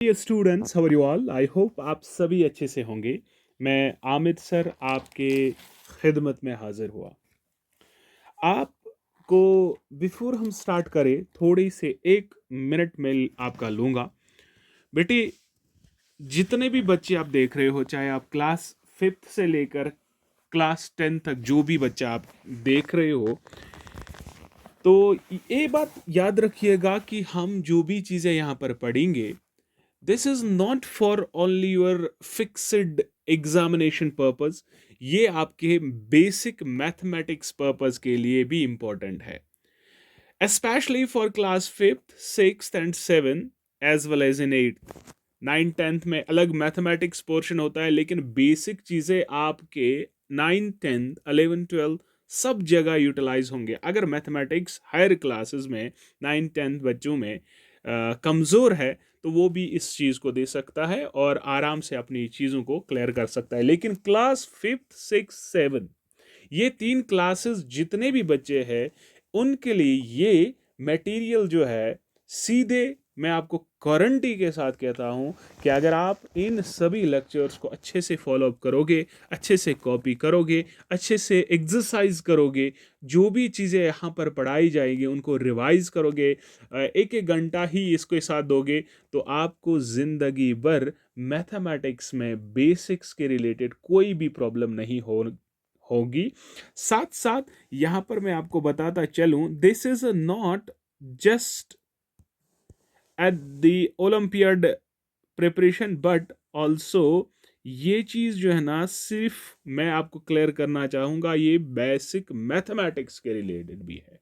Dear students, how are you all? I hope आप सभी अच्छे से होंगे। मैं आमिद सर आपके खिदमत में हाजिर हुआ। आपको बिफोर हम स्टार्ट करें थोड़ी से 1 मिनट में आपका लूँगा। बेटी, जितने भी बच्चे आप देख रहे हो, चाहे आप क्लास 5th से लेकर क्लास 10 तक जो भी बच्चा आप देख रहे हो, तो ये बात याद रखिएगा कि हम जो भी चीज़ें यहाँ पर पढ़ेंगे, this is not for only your fixed examination purpose. ये आपके बेसिक मैथमेटिक्स पर्पस के लिए भी इंपॉर्टेंट है, especially for class 5th 6th and 7th as well as in 8th 9th 10th में अलग मैथमेटिक्स पोर्शन होता है, लेकिन बेसिक चीज़ें आपके 9th 10th 11th 12th सब जगह यूटिलाइज होंगे। अगर मैथमेटिक्स हायर क्लासेस में 9th 10th बच्चों में कमज़ोर है, तो वो भी इस चीज़ को दे सकता है और आराम से अपनी चीज़ों को क्लियर कर सकता है। लेकिन क्लास 5th 6th 7th ये 3 क्लासेस जितने भी बच्चे हैं, उनके लिए ये मटेरियल जो है, सीधे मैं आपको गारंटी के साथ कहता हूँ कि अगर आप इन सभी लेक्चर्स को अच्छे से फॉलो अप करोगे, अच्छे से कॉपी करोगे, अच्छे से एक्सरसाइज करोगे, जो भी चीज़ें यहाँ पर पढ़ाई जाएगी उनको रिवाइज करोगे, एक एक घंटा ही इसके साथ दोगे, तो आपको ज़िंदगी भर मैथमेटिक्स में बेसिक्स के रिलेटेड कोई भी प्रॉब्लम नहीं होगी। साथ साथ यहाँ पर मैं आपको बताता चलूं, this is not just at the olympiad preparation but also ये चीज़ जो है ना, सिर्फ मैं आपको क्लियर करना चाहूँगा, ये बेसिक मैथमेटिक्स के रिलेटेड भी है।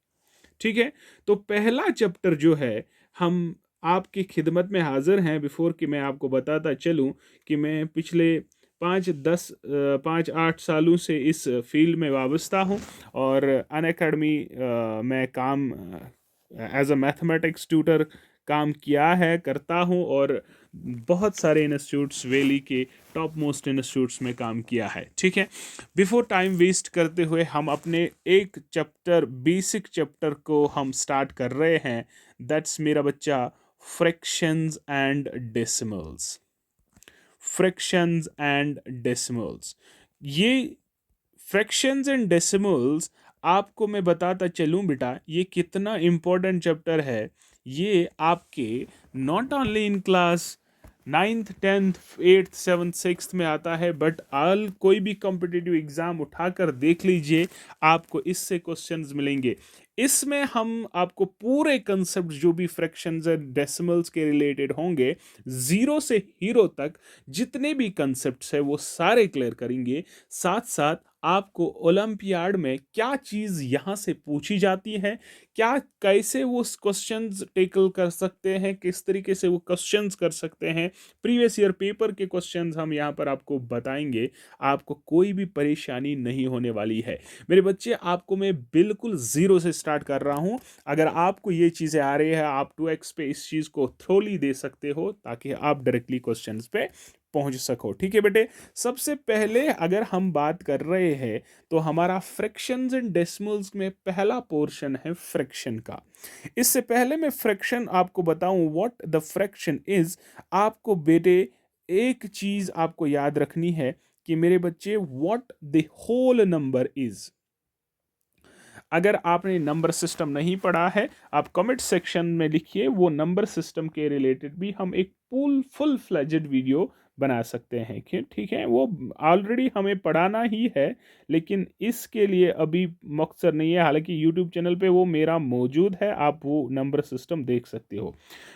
ठीक है, तो पहला चैप्टर जो है, हम आपकी खिदमत में हाजिर हैं। बिफोर कि मैं आपको बताता चलूं कि मैं पिछले 5-8 सालों से इस फील्ड में वाबस्ता हूं और अन अकेडमी में काम एज अ मैथमेटिक्स ट्यूटर काम किया है, करता हूं, और बहुत सारे इंस्टीट्यूट्स, वैली के टॉप मोस्ट इंस्टीट्यूट्स में काम किया है। ठीक है, बिफोर टाइम वेस्ट करते हुए हम अपने एक चैप्टर, बेसिक चैप्टर को हम स्टार्ट कर रहे हैं। दैट्स मेरा बच्चा fractions and decimals. Fractions and decimals, ये फ्रैक्शंस एंड डेसिमल्स, आपको मैं बताता चलूं बेटा, ये कितना इम्पोर्टेंट चैप्टर है। ये आपके not only in class 9th 10th 8th 7th 6th में आता है, बट ऑल कोई भी कॉम्पिटिटिव एग्जाम उठाकर देख लीजिए, आपको इससे क्वेश्चंस मिलेंगे। इसमें हम आपको पूरे कंसेप्ट जो भी फ्रैक्शंस एंड डेसिमल्स के रिलेटेड होंगे, जीरो से हीरो तक जितने भी कंसेप्ट्स है वो सारे क्लियर करेंगे। साथ साथ आपको ओलंपियाड में क्या चीज़ यहाँ से पूछी जाती है, क्या कैसे वो क्वेश्चंस टेकल कर सकते हैं, किस तरीके से वो क्वेश्चंस कर सकते हैं, प्रीवियस ईयर पेपर के क्वेश्चंस हम यहाँ पर आपको बताएंगे। आपको कोई भी परेशानी नहीं होने वाली है मेरे बच्चे। आपको मैं बिल्कुल ज़ीरो से स्टार्ट कर रहा हूँ। अगर आपको ये चीज़ें आ रही है, आप 2x पे इस चीज़ को थ्रोली दे सकते हो ताकि आप डायरेक्टली क्वेश्चंस पे पहुंच सको। ठीक है बेटे, सबसे पहले अगर हम बात कर रहे हैं, तो हमारा फ्रैक्शंस एंड डेसिमल्स में पहला पोर्शन है फ्रैक्शन का। इससे पहले मैं फ्रैक्शन आपको बताऊं व्हाट द फ्रैक्शन इज, आपको बेटे एक चीज आपको याद रखनी है कि मेरे बच्चे, what the whole number is. अगर आपने नंबर सिस्टम नहीं पढ़ा है, आप कमेंट सेक्शन में लिखिए, वो नंबर सिस्टम के रिलेटेड भी हम एक फुल फ्लेजेड वीडियो बना सकते हैं। ठीक है, वो ऑलरेडी हमें पढ़ाना ही है, लेकिन इसके लिए अभी मकसद नहीं है। हालांकि यूट्यूब चैनल पे वो मेरा मौजूद है, आप वो नंबर सिस्टम देख सकते हो।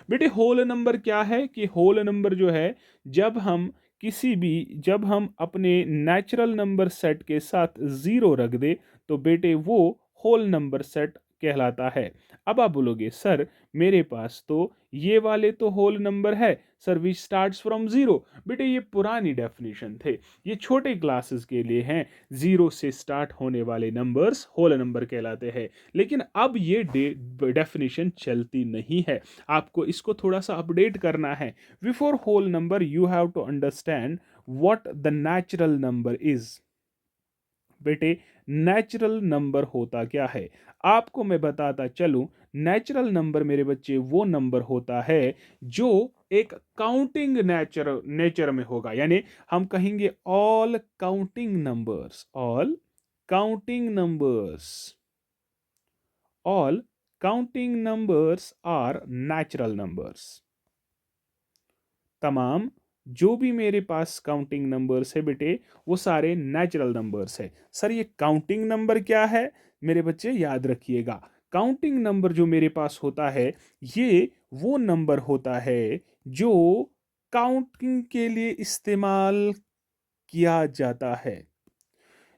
बेटे, होल नंबर क्या है कि होल नंबर जो है, जब हम जब हम अपने नेचुरल नंबर सेट के साथ ज़ीरो रख दे, तो बेटे वो होल नंबर सेट कहलाता है। अब आप बोलोगे, सर मेरे पास तो ये वाले तो होल नंबर है sir, which starts from zero. बेटे, ये पुरानी डेफिनेशन थे, ये छोटे क्लासेस के लिए हैं। जीरो से स्टार्ट होने वाले नंबर्स होल नंबर कहलाते हैं। लेकिन अब ये डेफिनेशन चलती नहीं है, आपको इसको थोड़ा सा अपडेट करना है। Before whole number you have to understand what the natural number is. बेटे, नेचुरल नंबर होता क्या है, आपको मैं बताता चलूं। नेचुरल नंबर मेरे बच्चे वो नंबर होता है जो एक काउंटिंग नेचर में होगा, यानी हम कहेंगे all counting numbers, all counting numbers, all counting numbers are natural numbers. तमाम जो भी मेरे पास काउंटिंग नंबर्स है बेटे वो सारे नेचुरल नंबर्स है। सर ये काउंटिंग नंबर क्या है मेरे बच्चे, याद रखिएगा, काउंटिंग नंबर जो मेरे पास होता है ये वो नंबर होता है जो काउंटिंग के लिए इस्तेमाल किया जाता है,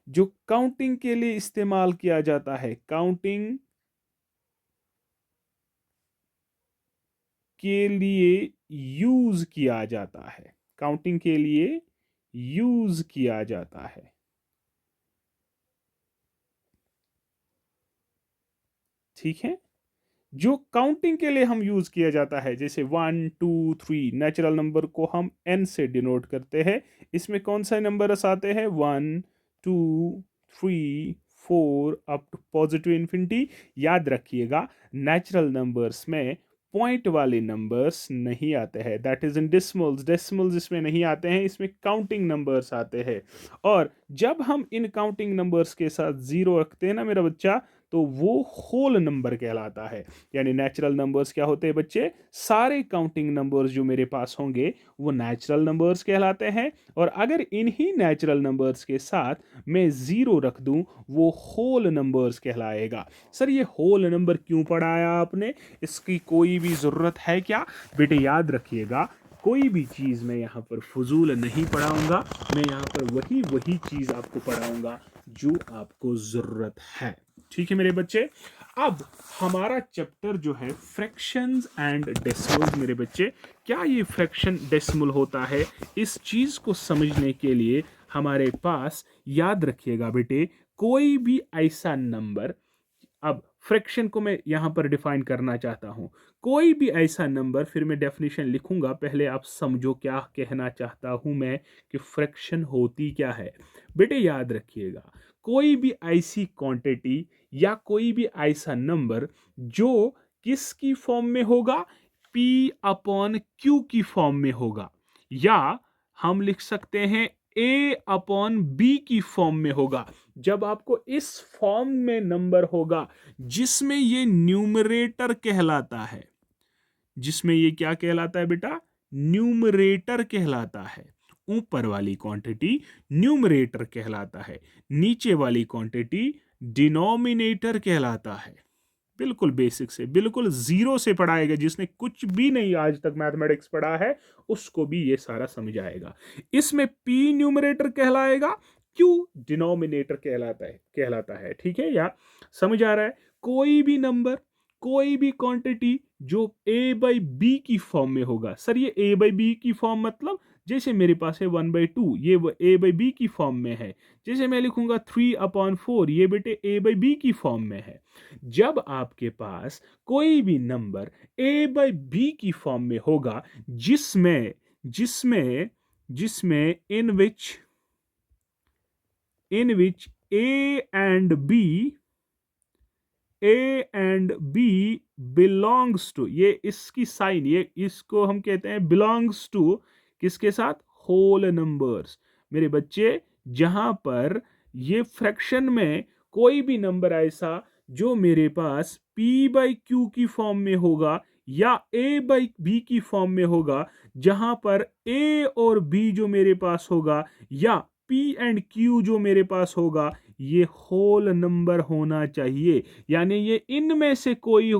जो काउंटिंग के लिए इस्तेमाल किया जाता है, काउंटिंग के लिए यूज किया जाता है, काउंटिंग के लिए यूज किया जाता है। ठीक है, जो काउंटिंग के लिए हम यूज किया जाता है, जैसे 1 2 3 नेचुरल नंबर को हम n से डिनोट करते हैं। इसमें कौन सा नंबर्स आते हैं, 1 2 3 4 अप टू पॉजिटिव इन्फिनिटी। याद रखिएगा नेचुरल नंबर्स में पॉइंट वाले नंबर्स नहीं आते हैं, that is in decimals, decimals इसमें नहीं आते हैं, इसमें काउंटिंग नंबर्स आते हैं। और जब हम इन काउंटिंग नंबर्स के साथ जीरो रखते हैं ना मेरा बच्चा, तो वो होल नंबर कहलाता है। यानी नेचुरल नंबर्स क्या होते हैं बच्चे, सारे काउंटिंग नंबर्स जो मेरे पास होंगे वो नेचुरल नंबर्स कहलाते हैं। और अगर इन्हीं नेचुरल नंबर्स के साथ मैं जीरो रख दूं वो होल नंबर्स कहलाएगा। सर ये होल नंबर क्यों पढ़ाया आपने, इसकी कोई भी ज़रूरत है क्या? बेटे याद रखिएगा, कोई भी चीज़ मैं यहाँ पर फजूल नहीं पढ़ाऊंगा, मैं यहाँ पर वही वही चीज़ आपको पढ़ाऊंगा जो आपको ज़रूरत है। ठीक है मेरे बच्चे, अब हमारा चैप्टर जो है फ्रैक्शंस एंड डेसिमल्स मेरे बच्चे, क्या ये फ्रैक्शन डेसिमल होता है, इस चीज़ को समझने के लिए हमारे पास, याद रखिएगा बेटे, कोई भी ऐसा नंबर, अब फ्रैक्शन को मैं यहां पर डिफाइन करना चाहता हूं, कोई भी ऐसा नंबर, फिर मैं डेफिनेशन लिखूंगा, पहले आप समझो क्या कहना चाहता हूं मैं कि फ्रैक्शन होती क्या है। बेटे याद रखिएगा, कोई भी ऐसी क्वांटिटी या कोई भी ऐसा नंबर जो किसकी फॉर्म में होगा, P अपॉन Q की फॉर्म में होगा, या हम लिख सकते हैं A अपॉन B की फॉर्म में होगा। जब आपको इस फॉर्म में नंबर होगा जिसमें ये न्यूमरेटर कहलाता है, जिसमें ये क्या कहलाता है बेटा, न्यूमरेटर कहलाता है। ऊपर वाली क्वांटिटी न्यूमरेटर कहलाता है, नीचे वाली क्वांटिटी डिनोमिनेटर कहलाता है। बिल्कुल बेसिक से, बिल्कुल जीरो से पढ़ाएगा, जिसने कुछ भी नहीं आज तक मैथमेटिक्स पढ़ा है उसको भी ये सारा समझ आएगा। इसमें P न्यूमरेटर कहलाएगा, Q डिनोमिनेटर कहलाता है। ठीक है, या समझ आ रहा है? कोई भी नंबर, कोई भी क्वांटिटी जो A बाई बी की फॉर्म में होगा। सर ये A बाई बी की फॉर्म मतलब, जैसे मेरे पास है 1/2, ये A बाई बी की फॉर्म में है। जैसे मैं लिखूंगा 3/4, ये बेटे A बाई बी की फॉर्म में है। जब आपके पास कोई भी नंबर A बाई बी की फॉर्म में होगा, जिसमें जिसमें जिसमें in which A and B belongs to, ये इसकी साइन, ये इसको हम कहते हैं बिलोंग्स टू किसके साथ, होल नंबर्स। मेरे बच्चे जहां पर ये फ्रैक्शन में कोई भी नंबर ऐसा जो मेरे पास P बाई क्यू की फॉर्म में होगा या A बाई बी की फॉर्म में होगा, जहां पर A और B जो मेरे पास होगा या P एंड Q जो मेरे पास होगा, ये होल नंबर होना चाहिए, यानी ये इनमें से कोई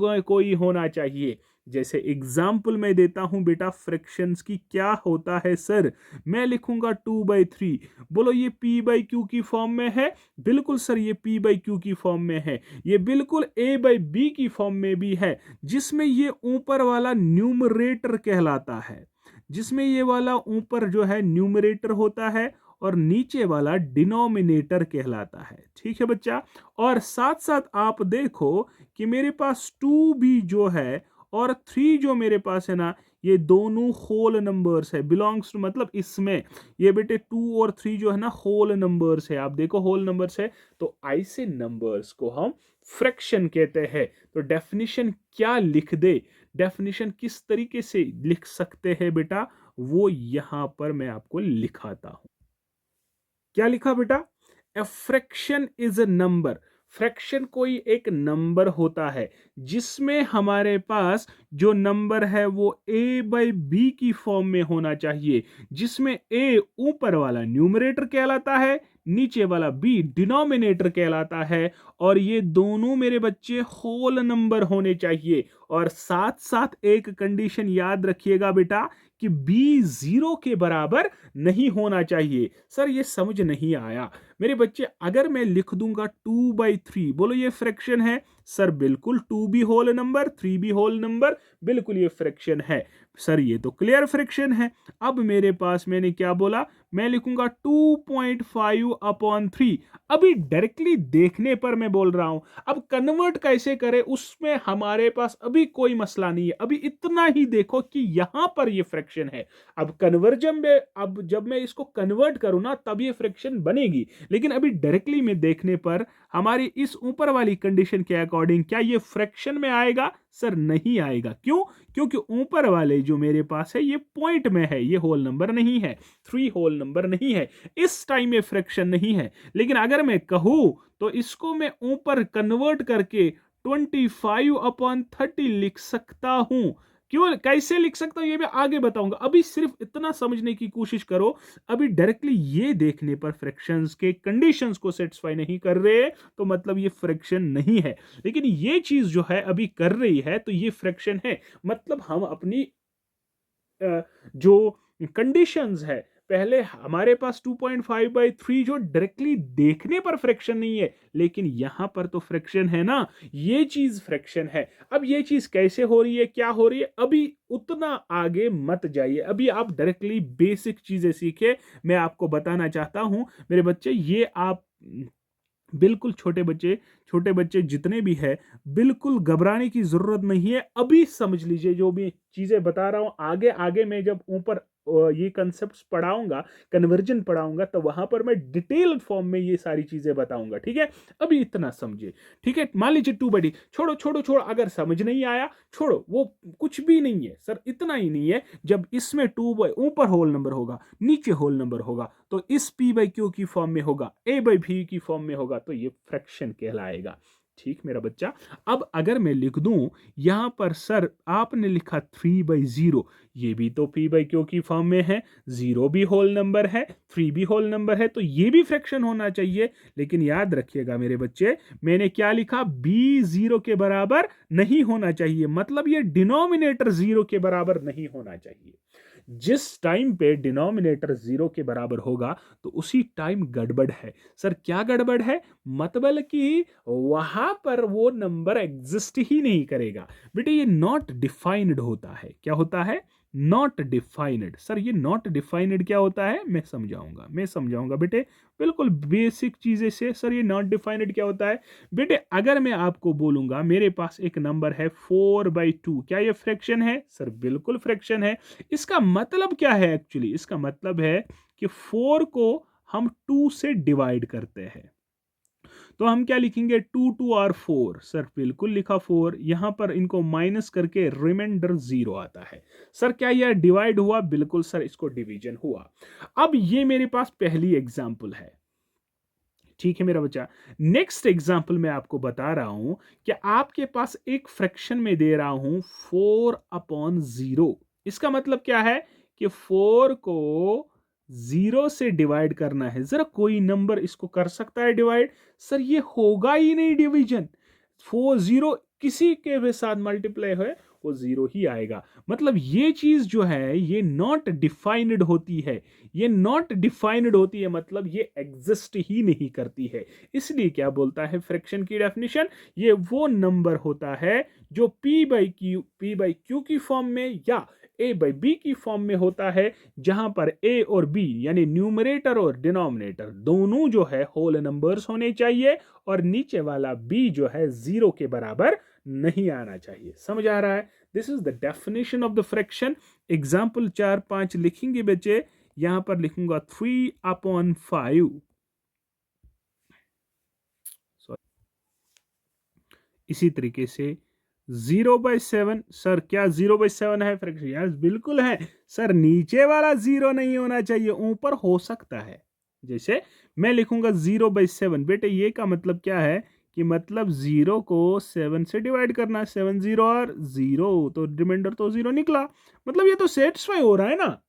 होना चाहिए। जैसे एग्जाम्पल मैं देता हूं बेटा फ्रैक्शंस की, क्या होता है सर, मैं लिखूंगा 2/3, बोलो ये P बाई क्यू की फॉर्म में है, बिल्कुल सर ये P बाई क्यू की फॉर्म में है, ये बिल्कुल A बाई बी की फॉर्म में भी है, जिसमें ये ऊपर वाला न्यूमरेटर कहलाता है, जिसमें ये वाला ऊपर जो है न्यूमरेटर होता है और नीचे वाला डिनोमिनेटर कहलाता है। ठीक है बच्चा, और साथ साथ आप देखो कि मेरे पास 2 भी जो है और 3 जो मेरे पास है ना, ये दोनों होल नंबर्स है, बिलोंग्स टू मतलब इसमें ये बेटे 2 और 3 जो है ना होल नंबर्स है। आप देखो होल नंबर्स है, तो ऐसे नंबर्स को हम फ्रैक्शन कहते हैं। तो डेफिनेशन क्या लिख दे, डेफिनेशन किस तरीके से लिख सकते हैं बेटा, वो यहां पर मैं आपको लिखाता हूं। क्या लिखा बेटा? A fraction is a number. Fraction कोई एक नंबर होता है जिसमें हमारे पास जो नंबर है वो ए बाई बी की फॉर्म में होना चाहिए, जिसमें ए ऊपर वाला न्यूमरेटर कहलाता है, नीचे वाला बी डिनोमिनेटर कहलाता है, और ये दोनों मेरे बच्चे होल नंबर होने चाहिए। और साथ साथ एक कंडीशन याद रखिएगा बेटा कि बी जीरो के बराबर नहीं होना चाहिए। सर ये समझ नहीं आया मेरे बच्चे, अगर मैं लिख दूंगा 2/3, बोलो ये फ्रैक्शन है? सर बिल्कुल, 2 भी होल नंबर, 3 भी होल नंबर, बिल्कुल ये फ्रैक्शन है। सर ये तो क्लियर फ्रैक्शन है। अब मेरे पास मैंने क्या बोला, मैं लिखूंगा 2.5/3। अभी डायरेक्टली देखने पर मैं बोल रहा हूं, अब कन्वर्ट कैसे करें उसमें हमारे पास अभी कोई मसला नहीं है। अभी इतना ही देखो कि यहां पर ये फ्रैक्शन है। अब कन्वर्जन में, अब जब मैं इसको कन्वर्ट करूं ना तब ये फ्रैक्शन बनेगी, लेकिन अभी डायरेक्टली में देखने पर हमारी इस ऊपर वाली कंडीशन के अकॉर्डिंग क्या ये फ्रैक्शन में आएगा? सर नहीं आएगा। क्यों? क्योंकि ऊपर वाले जो मेरे पास है ये पॉइंट में है, ये होल नंबर नहीं है, 3 होल नंबर नहीं है, इस टाइम ये फ्रैक्शन नहीं है। लेकिन अगर मैं कहूं तो इसको मैं ऊपर कन्वर्ट करके 25/30 लिख सकता हूं। क्यों, कैसे लिख सकता हूं ये मैं आगे बताऊंगा, अभी सिर्फ इतना समझने की कोशिश करो। अभी डायरेक्टली ये देखने पर फ्रैक्शंस के कंडीशंस को सेटिस्फाई नहीं कर रहे तो मतलब ये फ्रैक्शन नहीं है, लेकिन ये चीज जो है अभी कर रही है तो ये फ्रैक्शन है। मतलब हम अपनी जो कंडीशंस है, पहले हमारे पास 2.5/3 जो डायरेक्टली देखने पर फ्रैक्शन नहीं है, लेकिन यहां पर तो फ्रैक्शन है ना, ये चीज फ्रैक्शन है। अब ये चीज कैसे हो रही है, क्या हो रही है, अभी उतना आगे मत जाइए, अभी आप डायरेक्टली बेसिक चीजें सीखे। मैं आपको बताना चाहता हूं मेरे बच्चे, ये आप बिल्कुल छोटे बच्चे जितने भी है, बिल्कुल घबराने की जरूरत नहीं है। अभी समझ लीजिए जो भी चीजें बता रहा हूं, आगे आगे मैं जब ऊपर ये कंसेप्ट पढ़ाऊंगा, कन्वर्जन पढ़ाऊंगा, तो वहां पर मैं डिटेल फॉर्म में ये सारी चीजें बताऊंगा। ठीक है, अभी इतना समझिए। ठीक है, मान लीजिए 2/, छोड़ो छोड़ो छोड़ो, अगर समझ नहीं आया छोड़ो, वो कुछ भी नहीं है सर, इतना ही नहीं है। जब इसमें 2 ऊपर होल नंबर होगा, नीचे होल नंबर होगा, तो इस p/q की फॉर्म में होगा, a/v की फॉर्म में होगा, तो ये फ्रैक्शन कहलाएगा। ठीक मेरा बच्चा, अब अगर मैं लिख दूं यहां पर, सर आपने लिखा 3/0, ये भी तो p/q की फॉर्म में है, 0 भी होल नंबर है, 3 भी होल नंबर है, तो ये भी फ्रैक्शन होना चाहिए। लेकिन याद रखिएगा मेरे बच्चे, मैंने क्या लिखा, b 0 के बराबर नहीं होना चाहिए, मतलब ये डिनोमिनेटर 0 के बराबर नहीं होना चाहिए। जिस टाइम पे डिनोमिनेटर 0 के बराबर होगा तो उसी टाइम गड़बड़ है। सर क्या गड़बड़ है? मतलब कि वहां पर वो नंबर एग्जिस्ट ही नहीं करेगा। बेटे ये नॉट डिफाइंड होता है। क्या होता है? Not defined. सर ये नॉट डिफाइंड क्या होता है? मैं समझाऊंगा बेटे, बिल्कुल बेसिक चीजें से। सर ये नॉट डिफाइंड क्या होता है? बेटे अगर मैं आपको बोलूंगा मेरे पास एक नंबर है 4/2, क्या ये फ्रैक्शन है? सर बिल्कुल फ्रैक्शन है। इसका मतलब क्या है? एक्चुअली इसका मतलब है कि 4 को हम 2 से डिवाइड करते हैं, तो हम क्या लिखेंगे, 2 2 और 4। सर बिल्कुल लिखा 4, यहां पर इनको माइनस करके रिमाइंडर 0 आता है। सर क्या यह डिवाइड हुआ? बिल्कुल सर, इसको डिवीजन हुआ। अब ये मेरे पास पहली एग्जाम्पल है। ठीक है मेरा बच्चा, नेक्स्ट एग्जाम्पल मैं आपको बता रहा हूं कि आपके पास एक फ्रैक्शन में दे रहा हूं 4/0। इसका मतलब क्या है कि 4 को 0 से डिवाइड करना है। जरा कोई नंबर इसको कर सकता है डिवाइड? सर ये होगा ही नहीं डिवीजन। 4 0 किसी के भी साथ मल्टीप्लाई है वो 0 ही आएगा। मतलब ये चीज जो है ये नॉट डिफाइंड होती है। ये नॉट डिफाइंड होती है मतलब ये एग्जिस्ट ही नहीं करती है। इसलिए क्या बोलता है फ्रैक्शन की डेफिनेशन, ये वो नंबर होता है जो p/q की फॉर्म में या a/b की फॉर्म में होता है, जहां पर a और b यानी न्यूमरेटर और डिनोमिनेटर दोनों जो है होल नंबर्स होने चाहिए, और नीचे वाला b जो है 0 के बराबर नहीं आना चाहिए। समझ आ रहा है? This is the definition of the fraction. Example 4 5 लिखेंगे बच्चे, यहां पर लिखूंगा 3/5। इसी तरीके से 0/7 सर, क्या 0/7 है फ्रैक्शन? यस बिल्कुल है सर। नीचे वाला 0 नहीं होना चाहिए, ऊपर हो सकता है। जैसे मैं लिखूंगा 0/7, बेटे ये का मतलब क्या है कि मतलब 0 को 7 से डिवाइड करना, 7 0 और 0, तो रिमाइंडर तो 0 निकला। मतलब ये तो सेटिस्फाई हो रहा है ना।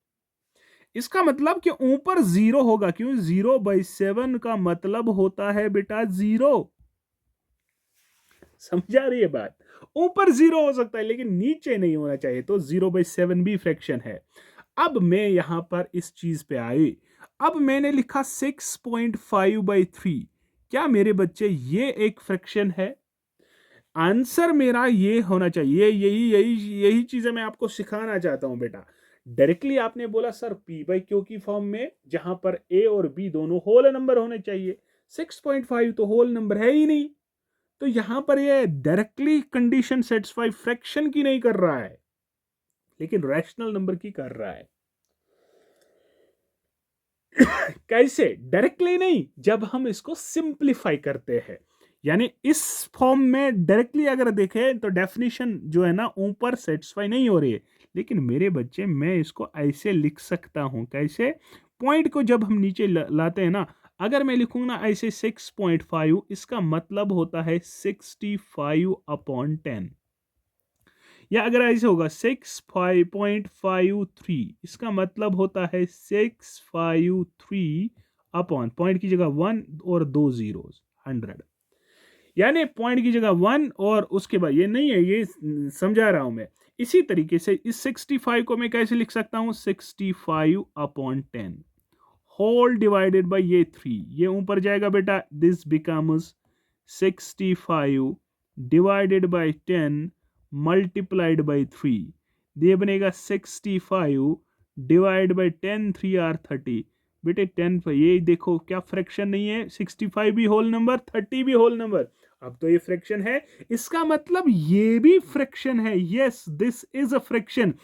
इसका मतलब कि ऊपर 0 होगा, क्यों? 0/7 का मतलब होता है बेटा 0। समझा रही है बात? ऊपर 0 हो सकता है लेकिन नीचे नहीं होना चाहिए, तो 0/7 भी फ्रैक्शन है। अब मैं यहां पर इस चीज पे आई। अब मैंने लिखा 6.5/3। क्या मेरे बच्चे ये एक फ्रैक्शन है? आंसर मेरा ये होना चाहिए। यही यही यही चीजें मैं आपको सिखाना चाहता हूं बेटा। डायरेक्टली आपने बोला सर P/Q की फॉर्म में, जहां पर A और B दोनों होल नंबर होने चाहिए। 6.5 तो होल नंबर है ही नहीं, तो यहां पर ये डायरेक्टली कंडीशन सेटिस्फाई फ्रैक्शन की नहीं कर रहा है, लेकिन रैशनल नंबर की कर रहा है। कैसे? डायरेक्टली नहीं, जब हम इसको सिंप्लीफाई करते हैं। यानी इस फॉर्म में डायरेक्टली अगर देखें तो डेफिनेशन जो है ना ऊपर सेटिस्फाई नहीं हो रही है, लेकिन मेरे बच्चे मैं इसको ऐसे लिख सकता हूं। कैसे? पॉइंट को जब हम नीचे लाते हैं ना, अगर मैं लिखूंगा ना ऐसे 6.5, इसका मतलब होता है 65/10। या अगर ऐसे होगा 6.53, इसका मतलब होता है 653 अपॉन, पॉइंट की जगह 1 और 2 जीरोस, 100। यानी पॉइंट की जगह 1 और उसके बाद ये नहीं है, ये समझा रहा हूं मैं। इसी तरीके से इस 65 को मैं कैसे लिख सकता हूं? 65/10 होल डिवाइडेड बाय ये 3, ये ऊपर जाएगा बेटा, this becomes 65 divided by 10 multiplied by 3। ये बनेगा 65 डिवाइड बाय 10, 3 आर 30। बेटे 10 पर ये देखो क्या फ्रैक्शन नहीं है? 65 भी होल नंबर, 30 भी होल नंबर। अब तो ये फ्रैक्शन है, इसका मतलब ये भी फ्रैक्शन है। Yes, this is a fraction.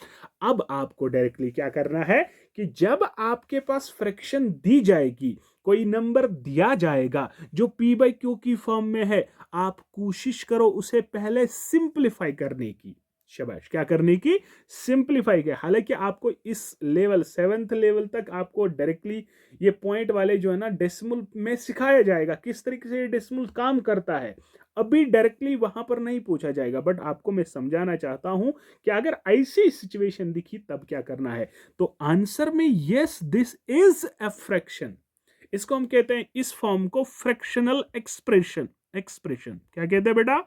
अब आपको डायरेक्टली क्या करना है कि जब आपके पास फ्रैक्शन दी जाएगी, कोई नंबर दिया जाएगा जो P/Q की फॉर्म में है, आप कोशिश करो उसे पहले सिंप्लीफाई करने की। शाबाश, क्या करने की? सिंप्लीफाई के। हालांकि आपको इस लेवल 7th लेवल तक आपको डायरेक्टली ये पॉइंट वाले जो है ना डेसिमल में सिखाया जाएगा, किस तरीके से ये डेसिमल काम करता है। अभी डायरेक्टली वहां पर नहीं पूछा जाएगा, बट आपको मैं समझाना चाहता हूं कि अगर ऐसी सिचुएशन दिखी तब क्या करना है। तो आंसर में yes, this is a fraction. इसको हम कहते हैं, इस फॉर्म को फ्रैक्शनल एक्सप्रेशन। एक्सप्रेशन क्या कहते हैं बेटा?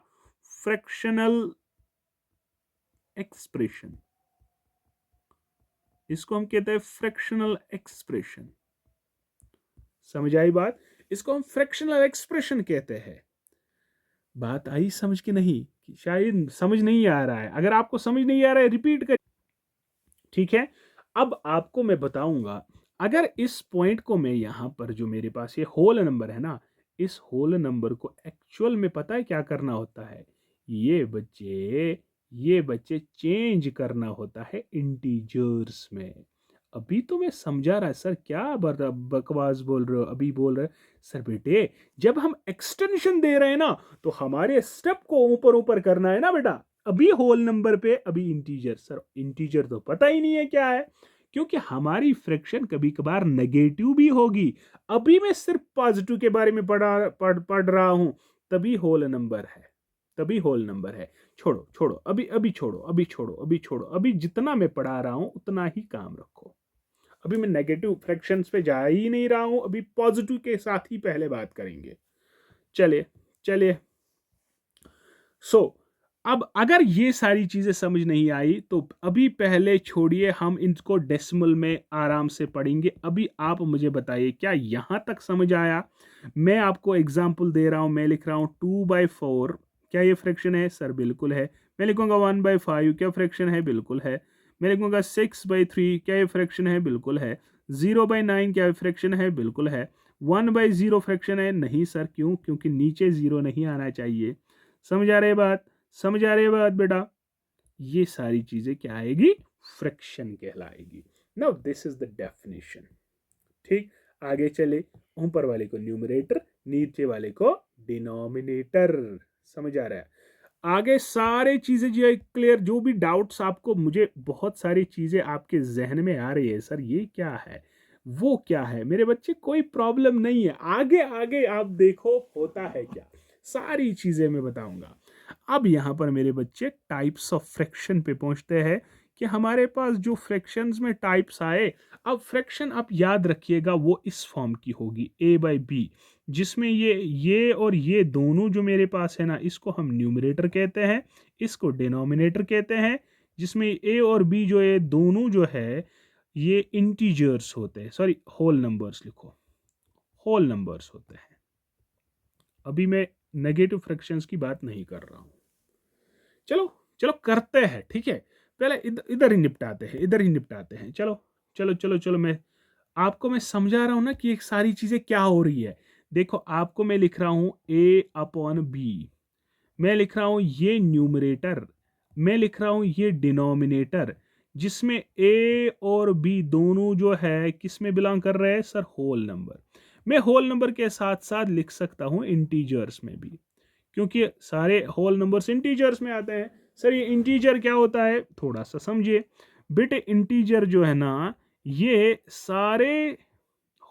Fractional expression. इसको हम कहते हैं फ्रैक्शनल एक्सप्रेशन। समझ आई बात? इसको हम फ्रैक्शनल एक्सप्रेशन कहते हैं। बात आई समझ के नहीं? कि शायद समझ नहीं आ रहा है। अगर आपको समझ नहीं आ रहा है रिपीट कर, ठीक है। अब आपको मैं बताऊंगा, अगर इस पॉइंट को मैं यहां पर जो मेरे पास ये होल नंबर है ना, इस होल नंबर को एक्चुअल में पता है क्या करना होता है? ये बच्चे चेंज करना होता है इंटीजर्स में। अभी तो मैं समझा रहा है सर, क्या बकवास बोल रहे हो? अभी बोल रहे सर बेटे, जब हम एक्सटेंशन दे रहे हैं ना, तो हमारे स्टेप को ऊपर ऊपर करना है ना बेटा। अभी होल नंबर पे, अभी इंटीजर। सर इंटीजर तो पता ही नहीं है क्या है, क्योंकि हमारी फ्रैक्शन कभी कभार नेगेटिव भी होगी। अभी मैं सिर्फ पॉजिटिव के बारे में पढ़ रहा हूं, तभी होल नंबर है, तभी होल नंबर है। छोड़ो छोड़ो, अभी अभी छोड़ो, अभी छोड़ो, अभी छोड़ो, अभी जितना मैं पढ़ा रहा हूं उतना ही काम रखो। अभी मैं नेगेटिव फ्रैक्शंस पे जा ही नहीं रहा हूं, अभी पॉजिटिव के साथ ही पहले बात करेंगे। चलिए चलिए। सो अब अगर ये सारी चीजें समझ नहीं आई तो अभी पहले छोड़िए, हम इनको डेसिमल में आराम से पढ़ेंगे। अभी आप मुझे बताइए क्या यहां तक समझ आया? मैं आपको एग्जांपल दे रहा हूं, मैं लिख रहा हूं 2/4। क्या ये फ्रैक्शन है? सर बिल्कुल है। मैं लिखूंगा 1/5। क्या फ्रैक्शन है? बिल्कुल है। मैं लिखूंगा 6/3। क्या ये फ्रैक्शन है? बिल्कुल है। 0/9। क्या फ्रैक्शन है? बिल्कुल है। 1/0 फ्रैक्शन है? नहीं सर। क्यों? क्योंकि नीचे जीरो नहीं आना चाहिए। समझ आ रही बात? समझ आ रही बात बेटा? ये सारी चीजें क्या आएगी? फ्रैक्शन कहलाएगी। Now this is the definition. ठीक, आगे चले। ऊपर वाले को न्यूमरेटर, नीचे वाले को डिनोमिनेटर। समझ आ रहा है? आगे सारे चीजें जो है क्लियर, जो भी डाउट्स आपको, मुझे बहुत सारी चीजें आपके जहन में आ रही है, सर ये क्या है वो क्या है, मेरे बच्चे कोई प्रॉब्लम नहीं है, आगे आगे आप देखो होता है क्या, सारी चीजें मैं बताऊंगा। अब यहां पर मेरे बच्चे टाइप्स ऑफ फ्रैक्शन पे पहुंचते हैं कि हमारे पास जो फ्रैक्शंस में टाइप्स आए। अब फ्रैक्शन आप याद रखिएगा वो इस फॉर्म की होगी a/b, जिसमें ये और ये दोनों जो मेरे पास है ना, इसको हम न्यूमरेटर कहते हैं, इसको डिनोमिनेटर कहते हैं, जिसमें a और b जो है दोनों जो है ये इंटीजर्स होते हैं, सॉरी होल नंबर्स लिखो, होल नंबर्स होते हैं। अभी मैं नेगेटिव फ्रैक्शंस की बात नहीं कर रहा हूं। चलो चलो करते हैं, ठीक है, पहले इधर ही निपटाते हैं, इधर ही निपटाते हैं। चलो चलो चलो चलो, मैं आपको मैं समझा रहा हूं ना कि एक सारी चीजें क्या हो रही है। देखो आपको मैं लिख रहा हूं a/b, मैं लिख रहा हूं ये न्यूमरेटर, मैं लिख रहा हूं ये डिनोमिनेटर, जिसमें a और b दोनों जो है किस में बिलोंग कर रहे हैं सर, होल नंबर। मैं होल नंबर के साथ साथ लिख सकता हूं इंटीजर्स में भी, क्योंकि सारे होल नंबर्स इंटीजर्स में आते हैं। सर ये इंटीजर क्या होता है, थोड़ा सा समझिए बेटे। इंटीजर जो है ना, ये सारे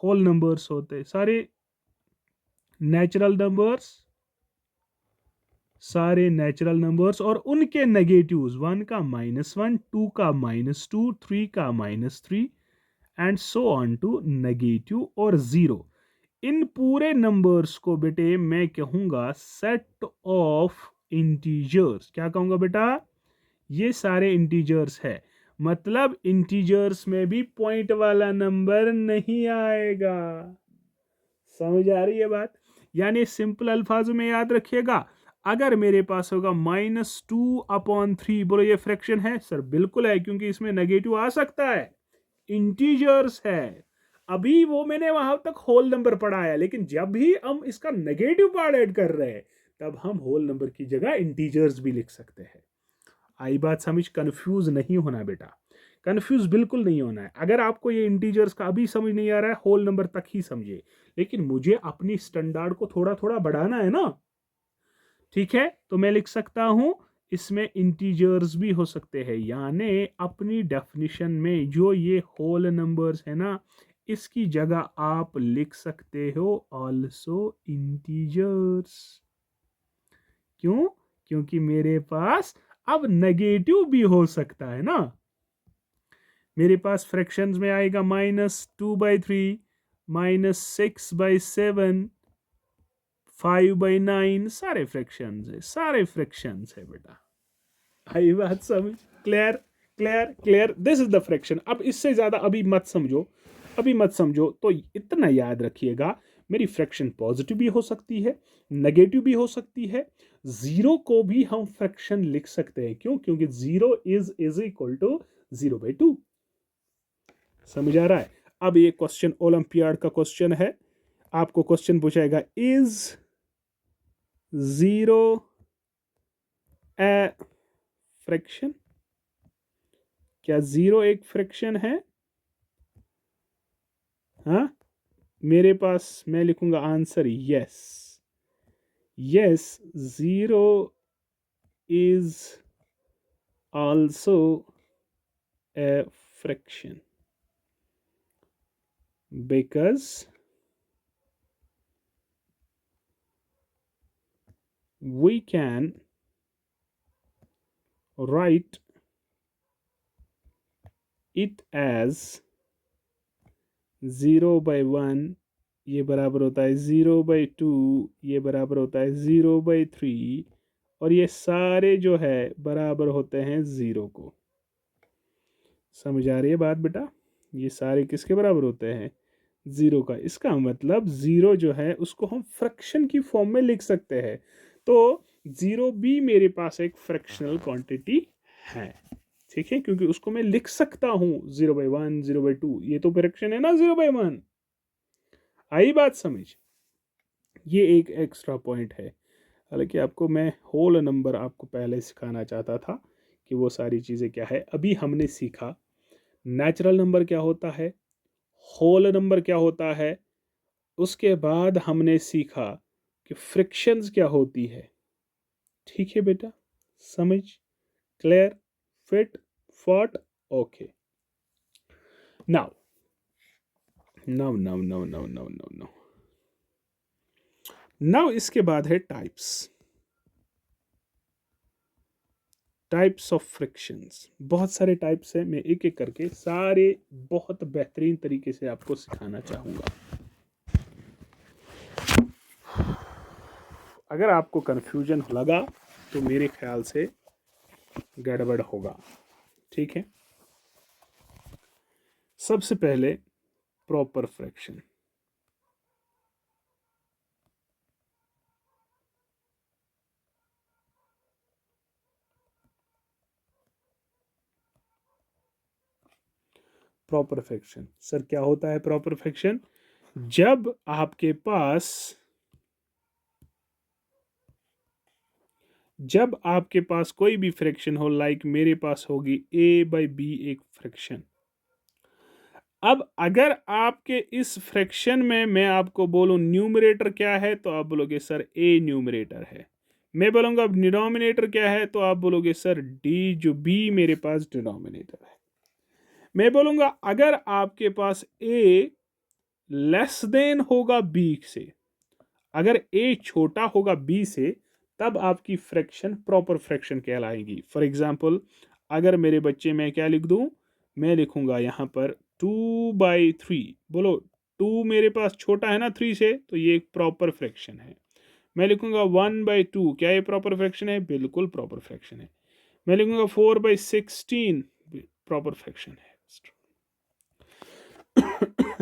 होल नंबर्स होते हैं, सारे नेचुरल नंबर्स, सारे नेचुरल नंबर्स और उनके नेगेटिव्स, 1 का -1, 2 का -2, 3 का -3 and so on to negative और जीरो। इन पूरे नंबर्स को बेटे मैं कहूंगा सेट ऑफ इंटीजर्स। क्या कहूंगा बेटा, ये सारे इंटीजर्स है, मतलब इंटीजर्स में भी पॉइंट वाला नंबर नहीं आएगा। समझ आ रही है बात? यानी सिंपल अल्फाजों में याद रखिएगा, अगर मेरे पास होगा -2/3, बोलो ये फ्रैक्शन है सर, बिल्कुल है, क्योंकि इसमें नेगेटिव आ सकता है, इंटीजर्स है। अभी वो मैंने वहां तक होल नंबर पढ़ा है, लेकिन जब भी हम इसका नेगेटिव पार्ट ऐड कर रहे हैं, तब हम होल नंबर की जगह इंटीजर्स भी लिख सकते हैं। आई बात समझ? कंफ्यूज नहीं होना बेटा, कंफ्यूज बिल्कुल नहीं होना है। अगर आपको ये इंटीजर्स का अभी समझ नहीं आ रहा है, होल नंबर तक ही समझिए, लेकिन मुझे अपनी स्टैंडर्ड को थोड़ा थोड़ा बढ़ाना है ना, ठीक है? तो मैं लिख सकता हूं इसमें इंटीजर्स भी हो सकते हैं, यानी अपनी डेफिनेशन में जो ये होल नंबर्स है ना, इसकी जगह आप लिख सकते हो ऑल्सो इंटीजर्स। क्यों? क्योंकि मेरे पास अब नेगेटिव भी हो सकता है ना। मेरे पास फ्रैक्शंस में आएगा -2/3, -6/7, 5/9, सारे फ्रैक्शंस है, सारे फ्रैक्शंस है बेटा। आई बात समझ? Clear clear clear, this is the fraction. अब इससे ज्यादा अभी मत समझो, अभी मत समझो, तो इतना याद रखिएगा, मेरी फ्रैक्शन पॉजिटिव भी हो सकती है, नेगेटिव भी हो सकती है, जीरो को भी हम फ्रैक्शन लिख सकते हैं। क्यों? क्योंकि 0 इज इक्वल टू 0/2। समझ आ रहा है? अब ये क्वेश्चन ओलंपियाड का क्वेश्चन है, आपको क्वेश्चन पूछाएगा, इज 0 ए फ्रैक्शन? क्या 0 एक फ्रैक्शन है? हाँ, मेरे पास मैं लिखूंगा answer yes, yes 0 is also a fraction because we can write it as 0/1, ये बराबर होता है 0/2, ये बराबर होता है 0/3, और ये सारे जो है बराबर होते हैं 0 को। समझ आ रही है बात बेटा? ये सारे किसके बराबर होते हैं? 0 का। इसका मतलब 0 जो है उसको हम फ्रैक्शन की फॉर्म में लिख सकते हैं, तो 0 भी मेरे पास एक फ्रैक्शनल क्वांटिटी है, ठीक है, क्योंकि उसको मैं लिख सकता हूं 0/1, 0/2, ये तो फ्रैक्शन है ना 0/1। आई बात समझ? ये एक एक्स्ट्रा पॉइंट है, हालांकि आपको मैं होल नंबर आपको पहले सिखाना चाहता था कि वो सारी चीज़ें क्या है। अभी हमने सीखा नेचुरल नंबर क्या होता है, होल नंबर क्या होता है, उसके बाद हमने सीखा कि फ्रिक्शंस क्या होती है, ठीक है बेटा, समझ clear, fit, fought, okay. Now now now now now now now now now इसके बाद है टाइप्स। टाइप्स ऑफ फ्रिक्शंस, बहुत सारे टाइप्स हैं, मैं एक एक करके सारे बहुत बेहतरीन तरीके से आपको सिखाना चाहूँगा। अगर आपको कन्फ्यूजन लगा तो मेरे ख्याल से गड़बड़ होगा, ठीक है। सबसे पहले proper fraction. Proper fraction sir क्या होता है? प्रॉपर फ्रैक्शन जब आपके पास कोई भी फ्रैक्शन हो, लाइक मेरे पास होगी a/b एक फ्रैक्शन। अब अगर आपके इस फ्रैक्शन में मैं आपको बोलूं न्यूमरेटर क्या है, तो आप बोलोगे सर a न्यूमरेटर है। मैं बोलूंगा अब डिनोमिनेटर क्या है, तो आप बोलोगे सर d, जो b मेरे पास डिनोमिनेटर है। मैं बोलूंगा अगर आपके पास a लेस देन होगा b से, अगर a छोटा होगा b से, तब आपकी फ्रैक्शन प्रॉपर फ्रैक्शन कहलाएगी। फॉर एग्जाम्पल, अगर मेरे बच्चे में क्या लिख दूं, मैं लिखूंगा यहां पर 2/3। बोलो 2 मेरे पास छोटा है ना 3 से, तो ये एक प्रॉपर फ्रैक्शन है। मैं लिखूंगा 1/2, क्या ये प्रॉपर फ्रैक्शन है? बिल्कुल प्रॉपर फ्रैक्शन है। मैं लिखूंगा 4/16, प्रॉपर फ्रैक्शन है।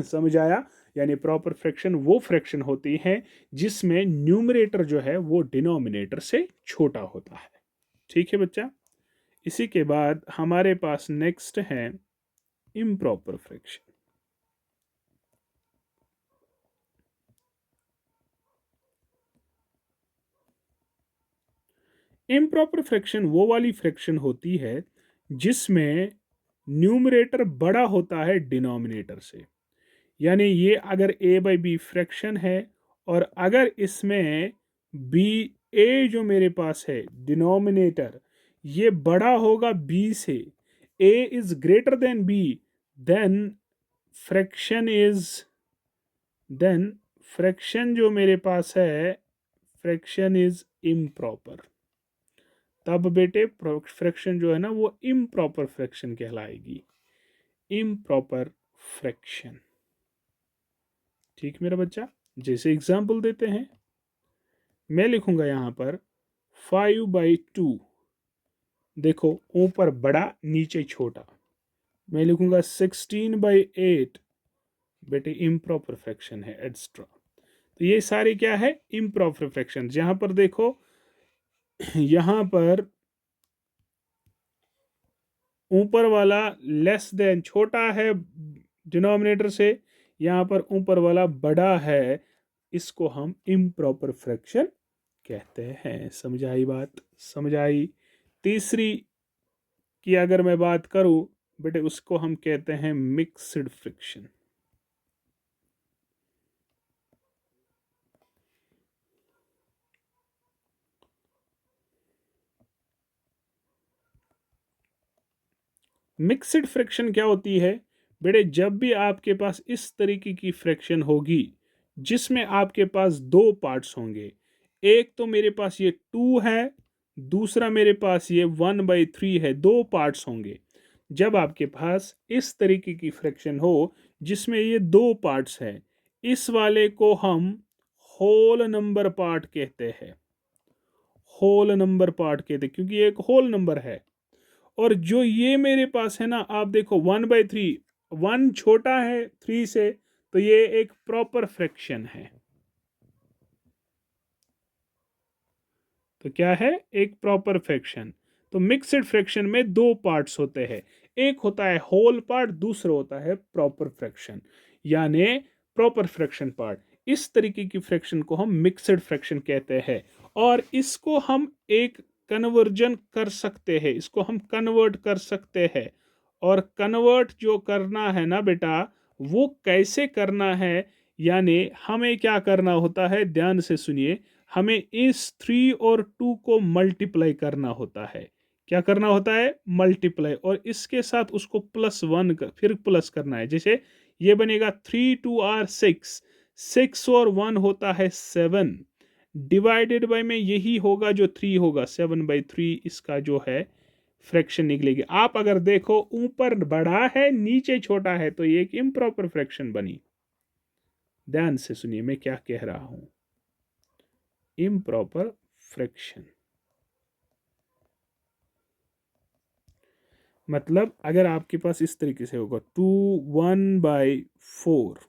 समझ आया? यानी प्रॉपर फ्रैक्शन वो फ्रैक्शन होती है जिसमें न्यूमरेटर जो है वो डिनोमिनेटर से छोटा होता है। ठीक है बच्चा। इसी के बाद हमारे पास नेक्स्ट है इम्प्रॉपर फ्रैक्शन। इम्प्रॉपर फ्रैक्शन वो वाली फ्रैक्शन होती है जिसमें न्यूमरेटर बड़ा होता है डिनोमिनेटर से। यानी ये अगर a/b फ्रैक्शन है और अगर इसमें b, a जो मेरे पास है डिनोमिनेटर, ये बड़ा होगा b से, a is greater than b, then fraction is then fraction जो मेरे पास है, फ्रैक्शन इज इम्प्रॉपर। तब बेटे फ्रैक्शन जो है ना वो इम्प्रॉपर फ्रैक्शन कहलाएगी। Improper fraction. ठीक मेरा बच्चा। जैसे एग्जाम्पल देते हैं, मैं लिखूंगा यहां पर 5/2। देखो ऊपर बड़ा नीचे छोटा। मैं लिखूंगा 16/8। बेटे इम्प्रॉपर फ्रैक्शन है एक्स्ट्रा। तो ये सारे क्या है? Improper fraction. यहां पर देखो, यहां पर ऊपर वाला लेस देन छोटा है डिनोमिनेटर से, यहां पर ऊपर वाला बड़ा है, इसको हम इम्प्रॉपर फ्रैक्शन कहते हैं। समझ आई बात? समझ आई? तीसरी की अगर मैं बात करूं बेटे, उसको हम कहते हैं मिक्स्ड फ्रिक्शन। मिक्स्ड फ्रिक्शन क्या होती है बेटे? जब भी आपके पास इस तरीके की फ्रिक्शन होगी जिसमें आपके पास दो पार्ट्स होंगे, एक तो मेरे पास ये 2 है, दूसरा मेरे पास ये 1/3 है, दो पार्ट्स होंगे। जब आपके पास इस तरीके की फ्रिक्शन हो जिसमें ये दो पार्ट्स है, इस वाले को हम होल नंबर पार्ट कहते हैं। होल नंबर पार्ट कहते हैं क्योंकि ये एक होल नंबर है। और जो ये मेरे पास है ना, आप देखो 1/3, 1 छोटा है 3 से, तो ये एक प्रॉपर फ्रैक्शन है। तो क्या है? एक प्रॉपर फ्रैक्शन। तो मिक्स्ड फ्रैक्शन में दो पार्ट्स होते हैं, एक होता है होल पार्ट, दूसरा होता है प्रॉपर फ्रैक्शन, यानी प्रॉपर फ्रैक्शन पार्ट। इस तरीके की फ्रैक्शन को हम मिक्स्ड फ्रैक्शन कहते हैं। और इसको हम एक कन्वर्जन कर सकते हैं, इसको हम कन्वर्ट कर सकते हैं। और कन्वर्ट जो करना है ना बेटा, वो कैसे करना है, यानी हमें क्या करना होता है, ध्यान से सुनिए। हमें इस 3 और 2 को मल्टीप्लाई करना होता है। क्या करना होता है? मल्टीप्लाई, और इसके साथ उसको +1 फिर प्लस करना है। जैसे ये बनेगा 3 2 आर 6, 6 और 1 होता है 7, डिवाइडेड बाय में यही होगा जो 3 होगा, 7/3 इसका जो है फ्रैक्शन निकलेगी। आप अगर देखो ऊपर बड़ा है नीचे छोटा है तो ये एक इम्प्रॉपर फ्रैक्शन बनी। ध्यान से सुनिए मैं क्या कह रहा हूं। इम्प्रॉपर फ्रैक्शन मतलब अगर आपके पास इस तरीके से होगा 2 1/4,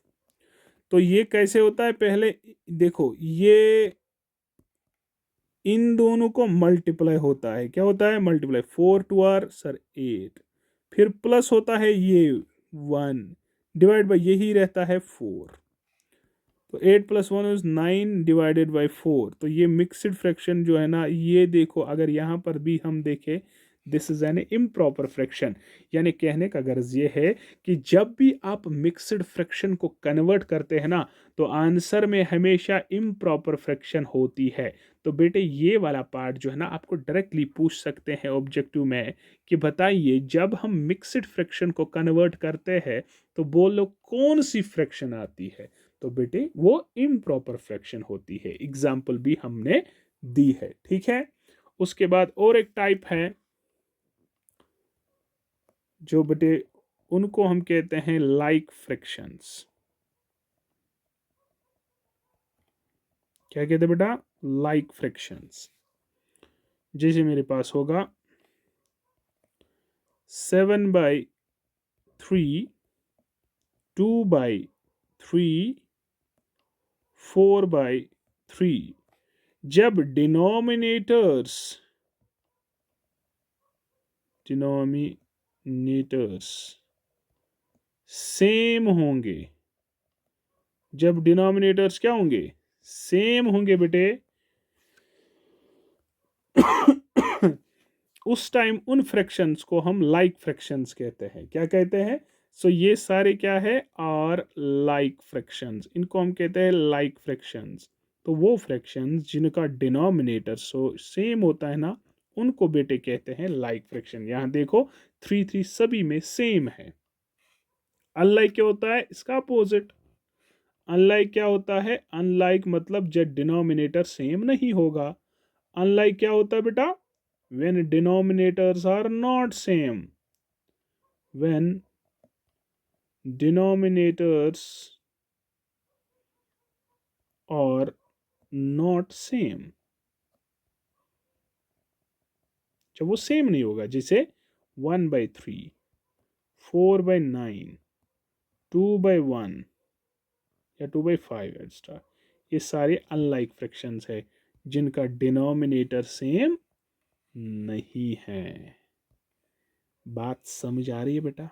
तो ये कैसे होता है? पहले देखो, ये इन दोनों को मल्टीप्लाई होता है। क्या होता है? मल्टीप्लाई। 4 2 आर सर 8, फिर प्लस होता है ये 1, डिवाइड बाई यही रहता है 4, तो 8 + 1 इज 9 डिवाइडेड बाई 4। तो ये मिक्सड फ्रैक्शन जो है ना, ये देखो अगर यहाँ पर भी हम देखें, this is an improper fraction. यानी कहने का गर्ज ये है कि जब भी आप मिक्सड फ्रैक्शन को कन्वर्ट करते हैं ना, तो आंसर में हमेशा इम्प्रॉपर फ्रैक्शन होती है। तो बेटे ये वाला पार्ट जो है ना, आपको डायरेक्टली पूछ सकते हैं ऑब्जेक्टिव में कि बताइए जब हम मिक्सड फ्रैक्शन को कन्वर्ट करते हैं तो बोलो कौन सी फ्रैक्शन आती है? तो बेटे वो इम्प्रॉपर फ्रैक्शन होती है। एग्जाम्पल भी हमने दी है, ठीक है। उसके बाद और एक टाइप है जो बेटे उनको हम कहते हैं लाइक फ्रैक्शंस। क्या कहते हैं बेटा? Like fractions. जैसे मेरे पास होगा 7/3, 2/3, 4/3। जब डिनोमिनेटर्स सेम होंगे, जब डिनोमिनेटर्स क्या होंगे? सेम होंगे बेटे, उस टाइम उन फ्रैक्शंस को हम लाइक फ्रैक्शंस कहते हैं। क्या कहते हैं? सो ये सारे क्या है? Are like fractions. इनको हम कहते हैं लाइक फ्रैक्शंस। तो वो फ्रैक्शंस जिनका डिनोमिनेटर सेम होता है ना, उनको बेटे कहते हैं लाइक फ्रैक्शन। यहां देखो 3 3 सभी में सेम है। अनलाइक क्या होता है? इसका अपोजिट। अनलाइक क्या होता है? अनलाइक मतलब जब डिनोमिनेटर सेम नहीं होगा। अनलाइक क्या होता है बेटा? when denominators are not same, when denominators are not same, जब वो सेम नहीं होगा। जैसे 1/3, 4/9, 2/1 या 2/5 एक्स्ट्रा, ये सारे अनलाइक फ्रैक्शंस है जिनका डिनोमिनेटर सेम नहीं है। बात समझ आ रही है बेटा?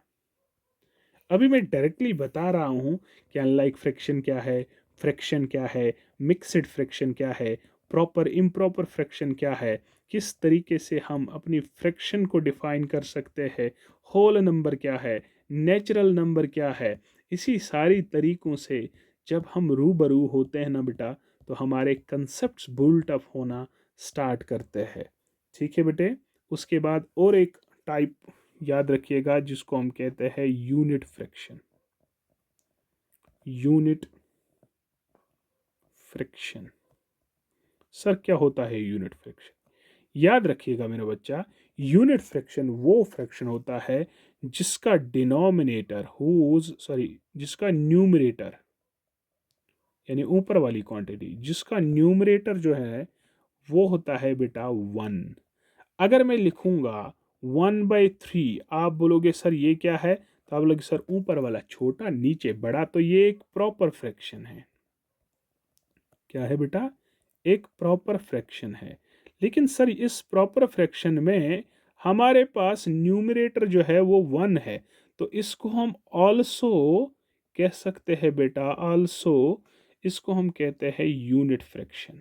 अभी मैं डायरेक्टली बता रहा हूँ कि अनलाइक फ्रैक्शन क्या है, फ्रैक्शन क्या है, मिक्स्ड फ्रैक्शन क्या है, प्रॉपर इम्प्रॉपर फ्रैक्शन क्या है, किस तरीके से हम अपनी फ्रैक्शन को डिफाइन कर सकते हैं, होल नंबर क्या है, नेचुरल नंबर क्या है। इसी सारी तरीकों से जब हम रूबरू होते हैं ना बेटा, तो हमारे कंसेप्ट्स बुल्ट अप होना स्टार्ट करते हैं। ठीक है बेटे। उसके बाद और एक टाइप याद रखिएगा जिसको हम कहते हैं unit fraction. Unit fraction sir क्या होता है यूनिट फ्रैक्शन? याद रखिएगा मेरा बच्चा, यूनिट फ्रैक्शन वो फ्रैक्शन होता है जिसका डिनोमिनेटर जिसका न्यूमरेटर यानी ऊपर वाली क्वांटिटी, जिसका न्यूमरेटर जो है वो होता है बेटा 1। अगर मैं लिखूंगा 1/3, आप बोलोगे सर ये क्या है? तो आप बोलोगे सर ऊपर वाला छोटा नीचे बड़ा, तो ये एक प्रॉपर फ्रैक्शन है। क्या है बेटा? एक प्रॉपर फ्रैक्शन है। लेकिन सर इस प्रॉपर फ्रैक्शन में हमारे पास न्यूमरेटर जो है वो 1 है, तो इसको हम ऑल्सो कह सकते हैं बेटा, ऑल्सो इसको हम कहते हैं यूनिट फ्रैक्शन।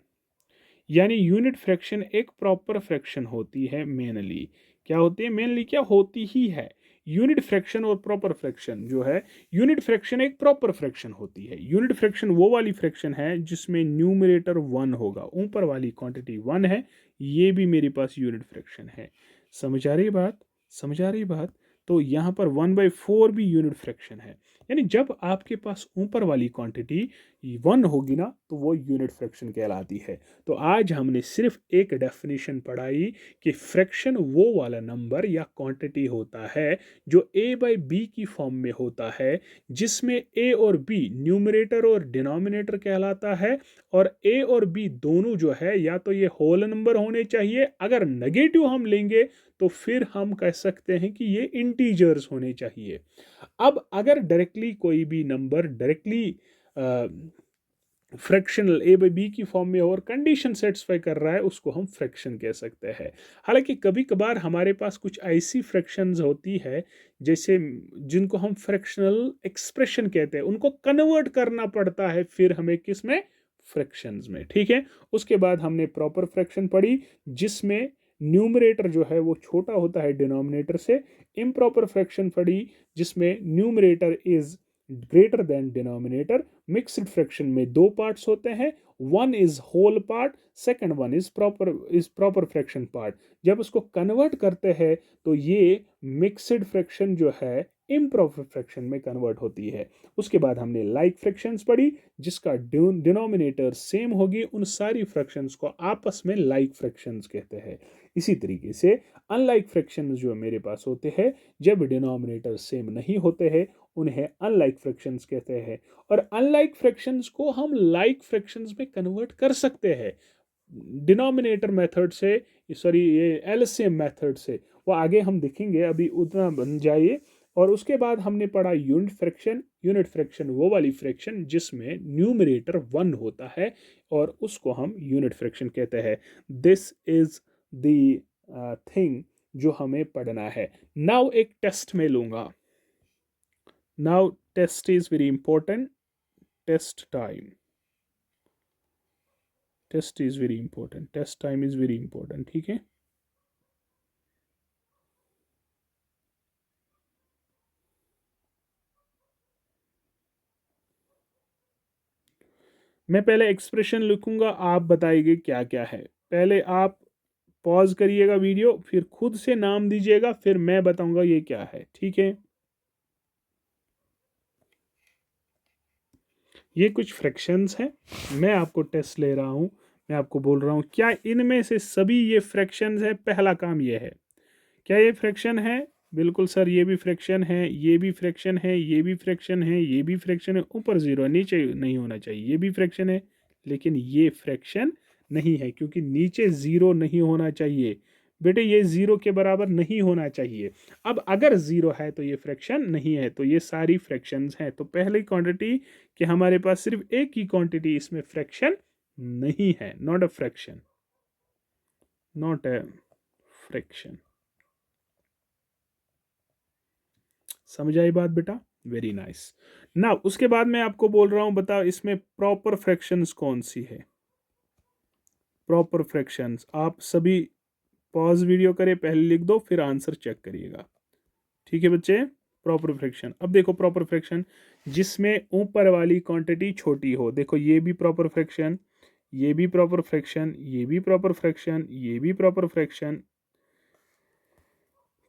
यानी यूनिट फ्रैक्शन एक प्रॉपर फ्रैक्शन होती है मेनली। क्या होती है? मेनली क्या होती ही है? यूनिट फ्रैक्शन और प्रॉपर फ्रैक्शन जो है, यूनिट फ्रैक्शन एक प्रॉपर फ्रैक्शन होती है। यूनिट फ्रैक्शन वो वाली फ्रैक्शन है जिसमें न्यूमरेटर 1 होगा, ऊपर वाली क्वांटिटी 1 है, ये भी मेरे पास यूनिट फ्रैक्शन है। समझ आ रही बात? समझ आ रही बात? तो यहाँ पर 1/4 भी यूनिट फ्रैक्शन है। यानी जब आपके पास ऊपर वाली क्वांटिटी 1 होगी ना, तो वो यूनिट फ्रैक्शन कहलाती है। तो आज हमने सिर्फ एक डेफिनेशन पढ़ाई कि फ्रैक्शन वो वाला नंबर या क्वांटिटी होता है जो a बाई बी की फॉर्म में होता है, जिसमें a और b न्यूमरेटर और डिनोमिनेटर कहलाता है, और a और b दोनों जो है या तो ये होल नंबर होने चाहिए, अगर नेगेटिव हम लेंगे तो फिर हम कह सकते हैं कि ये इंटीजर्स होने चाहिए। अब अगर डायरेक्टली कोई भी number directly fractional A by B की फॉर्म में और कंडीशन सेटिस्फाई कर रहा है, उसको हम फ्रैक्शन कह सकते हैं। हालांकि कभी कभार हमारे पास कुछ ऐसी फ्रैक्शंस होती है जैसे जिनको हम फ्रैक्शनल एक्सप्रेशन कहते हैं, उनको कन्वर्ट करना पड़ता है फिर हमें किस में, फ्रैक्शंस में। ठीक है, उसके बाद हमने प्रॉपर फ्रैक्शन पढ़ी जिसमें न्यूमरेटर जो है वो छोटा होता है डिनोमिनेटर से। इम्प्रॉपर फ्रैक्शन पढ़ी जिसमें numerator is greater than denominator. Mixed fraction में दो पार्ट्स होते हैं, one is whole part, second one is proper fraction part. जब उसको कन्वर्ट करते हैं तो ये मिक्स्ड फ्रैक्शन जो है इम्प्रॉपर फ्रैक्शन में कन्वर्ट होती है। उसके बाद हमने लाइक फ्रैक्शंस पढ़ी जिसका डिनोमिनेटर सेम होगी, उन सारी फ्रैक्शंस को आपस में लाइक फ्रैक्शंस कहते हैं। इसी तरीके से अनलाइक फ्रैक्शंस जो मेरे पास होते हैं, जब डिनोमिनेटर सेम नहीं होते हैं, उन्हें अनलाइक फ्रैक्शंस कहते हैं। और अनलाइक फ्रैक्शंस को हम लाइक फ्रैक्शंस में कन्वर्ट कर सकते हैं डिनोमिनेटर मेथड से, सॉरी ये एलसीएम मेथड से। वो आगे हम देखेंगे, अभी उतना बन जाइए। और उसके बाद हमने पढ़ा यूनिट फ्रैक्शन। यूनिट फ्रैक्शन वो वाली फ्रैक्शन जिसमें न्यूमरेटर 1 होता है और उसको हम यूनिट फ्रैक्शन कहते हैं। दिस इज द थिंग जो हमें पढ़ना है। नाउ एक टेस्ट में लूंगा। Now test is very important. Test time, test is very important, test time is very important. ठीक है, मैं पहले एक्सप्रेशन लिखूंगा, आप बताइए क्या क्या है। पहले आप पॉज करिएगा वीडियो, फिर खुद से नाम दीजिएगा, फिर मैं बताऊंगा ये क्या है। ठीक है, ये कुछ फ्रैक्शंस हैं, मैं आपको टेस्ट ले रहा हूं। मैं आपको बोल रहा हूं क्या इनमें से सभी ये फ्रैक्शंस है। पहला काम ये है, क्या ये फ्रैक्शन है? बिल्कुल सर, ये भी फ्रैक्शन है, ये भी फ्रैक्शन है, ये भी फ्रैक्शन है, ये भी फ्रैक्शन है। ऊपर जीरो, नीचे नहीं होना चाहिए। ये भी फ्रैक्शन है, लेकिन ये फ्रैक्शन नहीं है क्योंकि नीचे जीरो नहीं होना चाहिए। बेटे ये जीरो के बराबर नहीं होना चाहिए। अब अगर जीरो है तो ये फ्रैक्शन नहीं है। तो ये सारी फ्रैक्शंस हैं। तो पहली क्वांटिटी कि हमारे पास सिर्फ एक ही क्वांटिटी इसमें फ्रैक्शन नहीं है, not a fraction, not a fraction. समझ आई बात बेटा? Very nice. ना उसके बाद मैं आपको बोल रहा हूं, बताओ इसमें प्रॉपर फ्रैक्शंस कौन सी है? प्रॉपर फ्रैक्शंस आप सभी पॉज वीडियो करें, पहले लिख दो, फिर आंसर चेक करिएगा। ठीक है बच्चे, प्रॉपर फ्रैक्शन। अब देखो प्रॉपर फ्रैक्शन जिसमें ऊपर वाली क्वांटिटी छोटी हो। देखो ये भी प्रॉपर फ्रैक्शन, ये भी प्रॉपर फ्रैक्शन, ये भी प्रॉपर फ्रैक्शन, ये भी प्रॉपर फ्रैक्शन।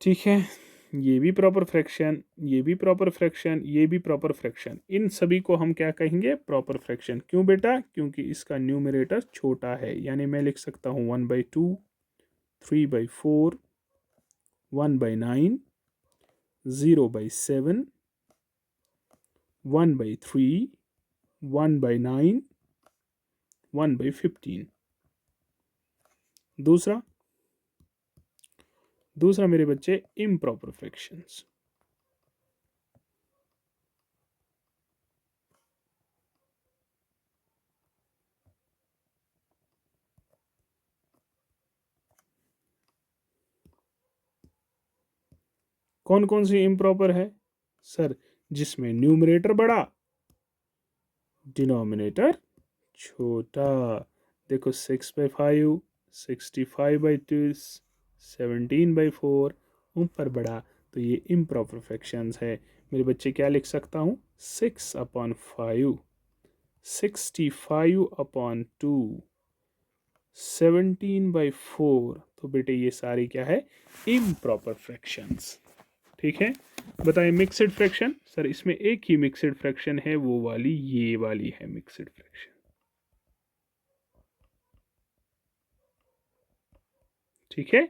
ठीक है, ये भी प्रॉपर फ्रैक्शन, ये भी प्रॉपर फ्रैक्शन, ये भी प्रॉपर फ्रैक्शन। इन सभी को हम क्या कहेंगे? Proper fraction. क्यों बेटा? क्योंकि इसका न्यूमरेटर छोटा है। यानी मैं लिख सकता हूँ 1/2, 3/4, 1/9, 0/7, 1/3, 1/9, 1/15। दूसरा, दूसरा मेरे बच्चे इम्प्रॉपर फ्रैक्शंस। कौन कौन सी इम्प्रॉपर है सर? जिसमें न्यूमरेटर बड़ा, डिनोमिनेटर छोटा। देखो 6/5, 65/2, 17/4, ऊपर बड़ा तो ये इम्प्रॉपर फ्रैक्शंस है। मेरे बच्चे क्या लिख सकता हूँ, 6/5, 65/2, 17/4। तो बेटे ये सारी क्या है, इम्प्रॉपर फ्रैक्शंस। ठीक है, बताएं मिक्स्ड फ्रैक्शन। सर इसमें एक ही मिक्स्ड फ्रैक्शन है, वो वाली, ये वाली है मिक्स्ड फ्रैक्शन। ठीक है,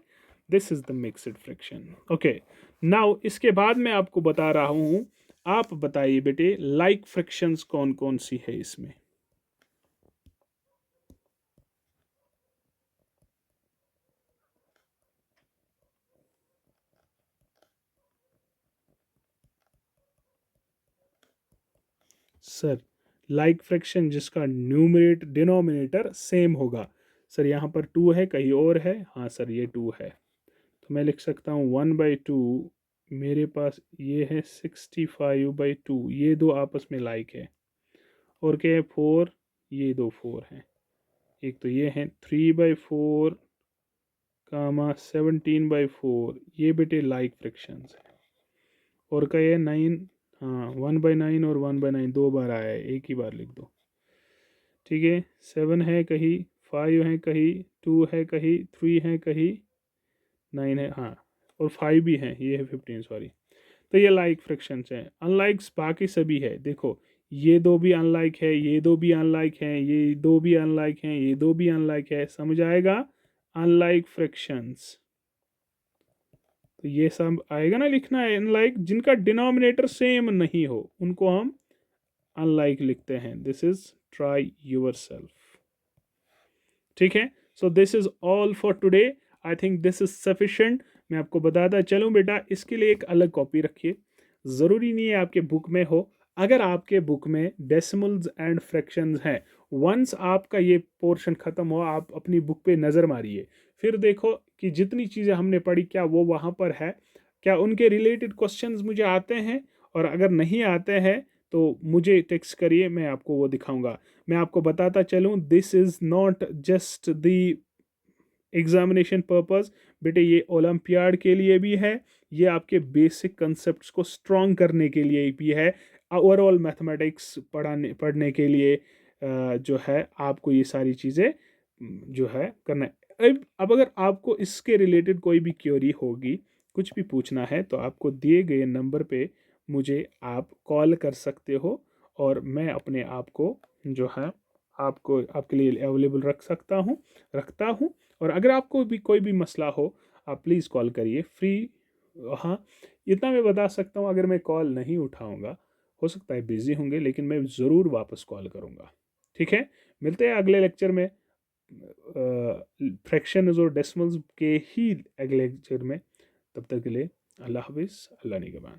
this is the mixed fraction. Okay, now इसके बाद मैं आपको बता रहा हूं, आप बताइए बेटे लाइक फ्रैक्शंस कौन कौन सी है इसमें। सर लाइक फ्रैक्शन जिसका न्यूमरेटर डिनोमिनेटर सेम होगा। सर यहाँ पर 2 है, कहीं और है, हाँ सर ये 2 है, तो मैं लिख सकता हूँ 1/2। मेरे पास ये है 65/2, ये दो आपस में लाइक है। और क्या है, 4, ये दो 4 हैं। एक तो ये है 3/4 कामा 17/4, ये बेटे लाइक फ्रैक्शंस है। और क्या है 9, हाँ 1/9 और 1/9 दो बार आया है, एक ही बार लिख दो। ठीक है, 7 है कहीं, 5 है कहीं, 2 है कहीं, 3 है कहीं, 9 है, हाँ और 5 भी है, ये है 15, सॉरी। तो ये लाइक फ्रैक्शंस हैं। अनलाइक्स बाकी सभी है, देखो ये दो भी अनलाइक है, ये दो भी अनलाइक है, ये दो भी अनलाइक है, ये दो भी अनलाइक है, समझ आएगा, अनलाइक फ्रैक्शंस। तो ये सब आएगा ना लिखना है, अनलाइक जिनका डिनोमिनेटर सेम नहीं हो उनको हम अनलाइक लिखते हैं। This is try your self. ठीक है, so this is all for today, I think this is sufficient. मैं आपको बताता चलूँ बेटा, इसके लिए एक अलग कॉपी रखिए, ज़रूरी नहीं है आपके बुक में हो। अगर आपके बुक में डेसिमल्स एंड फ्रैक्शंस हैं, वंस आपका ये पोर्शन ख़त्म हो, आप अपनी बुक पे नज़र मारिए, फिर देखो कि जितनी चीज़ें हमने पढ़ी क्या वो वहाँ पर है, क्या उनके रिलेटेड क्वेश्चंस मुझे आते हैं, और अगर नहीं आते हैं तो मुझे टेक्स्ट करिए, मैं आपको वो दिखाऊंगा। मैं आपको बताता चलूँ, this is not just the examination purpose, बेटे ये ओलंपियाड के लिए भी है, ये आपके बेसिक कंसेप्ट को स्ट्रॉन्ग करने के लिए भी है, ओवरऑल मैथमेटिक्स पढ़ने के लिए जो है आपको ये सारी चीज़ें जो है करना है। अब अगर आपको इसके रिलेटेड कोई भी क्वेरी होगी, कुछ भी पूछना है, तो आपको दिए गए नंबर पे मुझे आप कॉल कर सकते हो, और मैं अपने आप को जो है आपको आपके लिए अवेलेबल रखता हूँ। और अगर आपको भी कोई भी मसला हो, आप प्लीज़ कॉल करिए फ्री। हाँ, इतना मैं बता सकता हूँ, अगर मैं कॉल नहीं उठाऊँगा, हो सकता है बिज़ी होंगे, लेकिन मैं ज़रूर वापस कॉल करूँगा। ठीक है, मिलते हैं अगले लेक्चर में, फ्रैक्शंस और डेसिमल्स के ही अगले लेक्चर में। तब तक के लिए अल्लाह हाफिज़, अल्लाह निगहबान।